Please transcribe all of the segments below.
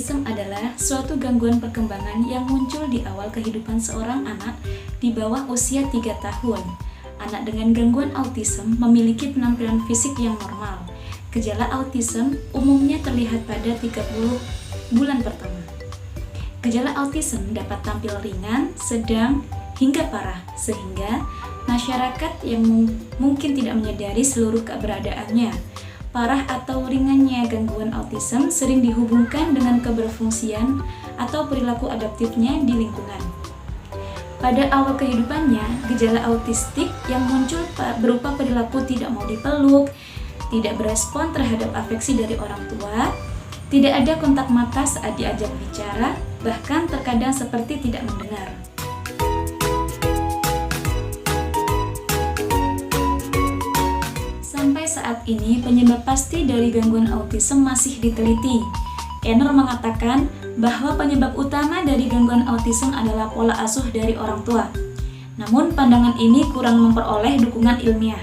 autism adalah suatu gangguan perkembangan yang muncul di awal kehidupan seorang anak di bawah usia 3 tahun. Anak dengan gangguan autism memiliki penampilan fisik yang normal. Gejala autism umumnya terlihat pada 30 bulan pertama. Gejala autism dapat tampil ringan, sedang, hingga parah, sehingga masyarakat yang mungkin tidak menyadari seluruh keberadaannya. Parah atau ringannya gangguan autism sering dihubungkan dengan keberfungsian atau perilaku adaptifnya di lingkungan. Pada awal kehidupannya, gejala autistik yang muncul berupa perilaku tidak mau dipeluk, tidak berespon terhadap afeksi dari orang tua, tidak ada kontak mata saat diajak bicara, bahkan terkadang seperti tidak mendengar. Sampai saat ini, penyebab pasti dari gangguan autism masih diteliti. Enor mengatakan bahwa penyebab utama dari gangguan autism adalah pola asuh dari orang tua. Namun, pandangan ini kurang memperoleh dukungan ilmiah.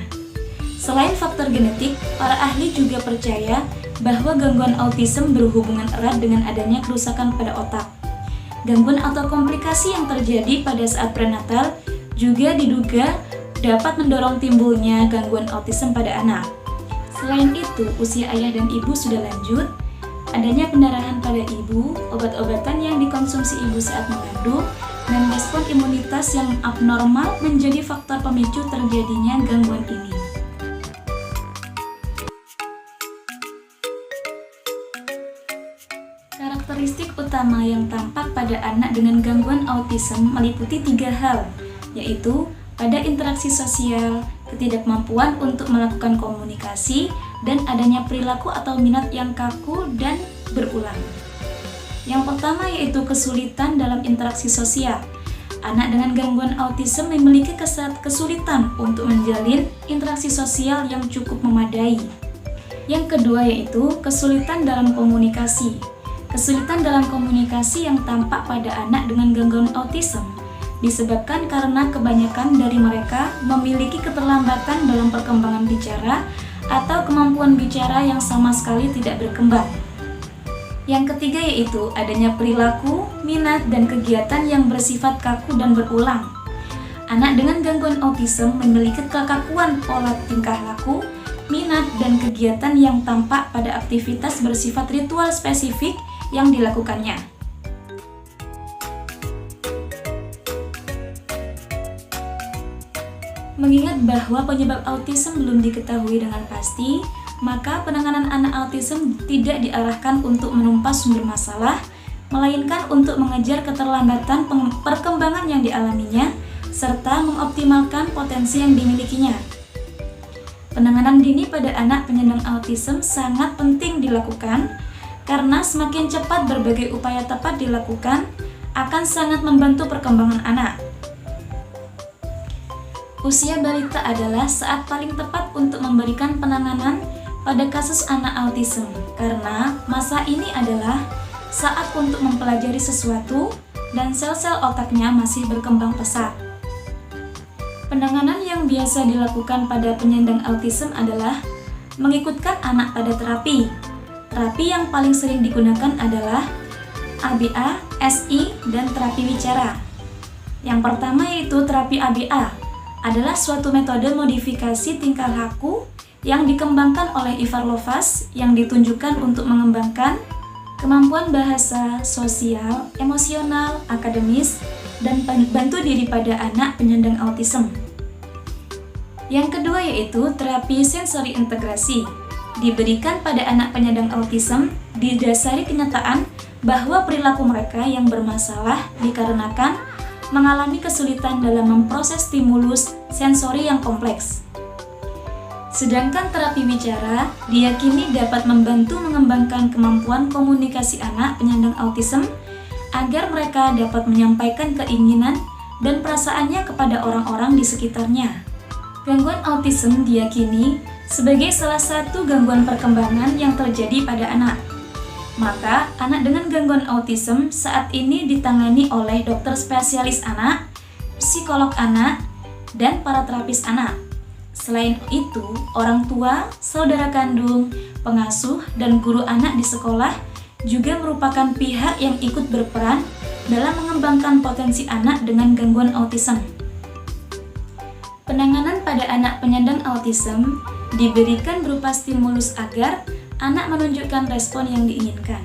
Selain faktor genetik, para ahli juga percaya bahwa gangguan autism berhubungan erat dengan adanya kerusakan pada otak. Gangguan atau komplikasi yang terjadi pada saat prenatal juga diduga dapat mendorong timbulnya gangguan autism pada anak. Selain itu, usia ayah dan ibu sudah lanjut, adanya pendarahan pada ibu, obat-obatan yang dikonsumsi ibu saat mengandung, dan respon imunitas yang abnormal menjadi faktor pemicu terjadinya gangguan ini. Karakteristik utama yang tampak pada anak dengan gangguan autism meliputi 3 hal, yaitu pada interaksi sosial, ketidakmampuan untuk melakukan komunikasi, dan adanya perilaku atau minat yang kaku dan berulang. Yang pertama yaitu kesulitan dalam interaksi sosial. Anak dengan gangguan autism memiliki kesulitan untuk menjalin interaksi sosial yang cukup memadai. Yang kedua yaitu kesulitan dalam komunikasi. Kesulitan dalam komunikasi yang tampak pada anak dengan gangguan autism disebabkan karena kebanyakan dari mereka memiliki keterlambatan dalam perkembangan bicara atau kemampuan bicara yang sama sekali tidak berkembang. Yang ketiga yaitu adanya perilaku, minat, dan kegiatan yang bersifat kaku dan berulang. Anak dengan gangguan autism memiliki kekakuan pola tingkah laku, minat, dan kegiatan yang tampak pada aktivitas bersifat ritual spesifik yang dilakukannya. Mengingat bahwa penyebab autism belum diketahui dengan pasti, maka penanganan anak autism tidak diarahkan untuk menumpas sumber masalah, melainkan untuk mengejar keterlambatan perkembangan yang dialaminya, serta mengoptimalkan potensi yang dimilikinya. Penanganan dini pada anak penyandang autism sangat penting dilakukan, karena semakin cepat berbagai upaya tepat dilakukan, akan sangat membantu perkembangan anak. Usia balita adalah saat paling tepat untuk memberikan penanganan pada kasus anak autism, karena masa ini adalah saat untuk mempelajari sesuatu dan sel-sel otaknya masih berkembang pesat. Penanganan yang biasa dilakukan pada penyandang autism adalah mengikutkan anak pada terapi. Terapi yang paling sering digunakan adalah ABA, SI, dan terapi bicara. Yang pertama yaitu terapi ABA. Adalah suatu metode modifikasi tingkah laku yang dikembangkan oleh Ivar Lovaas yang ditunjukkan untuk mengembangkan kemampuan bahasa, sosial, emosional, akademis, dan bantu diri pada anak penyandang autism. Yang kedua yaitu terapi sensori integrasi. Diberikan pada anak penyandang autism didasari kenyataan bahwa perilaku mereka yang bermasalah dikarenakan mengalami kesulitan dalam memproses stimulus sensori yang kompleks. Sedangkan terapi bicara diyakini dapat membantu mengembangkan kemampuan komunikasi anak penyandang autism agar mereka dapat menyampaikan keinginan dan perasaannya kepada orang-orang di sekitarnya. Gangguan autism diyakini sebagai salah satu gangguan perkembangan yang terjadi pada anak. Maka, anak dengan gangguan autism saat ini ditangani oleh dokter spesialis anak, psikolog anak, dan para terapis anak. Selain itu, orang tua, saudara kandung, pengasuh, dan guru anak di sekolah juga merupakan pihak yang ikut berperan dalam mengembangkan potensi anak dengan gangguan autism. Penanganan pada anak penyandang autism diberikan berupa stimulus agar anak menunjukkan respon yang diinginkan.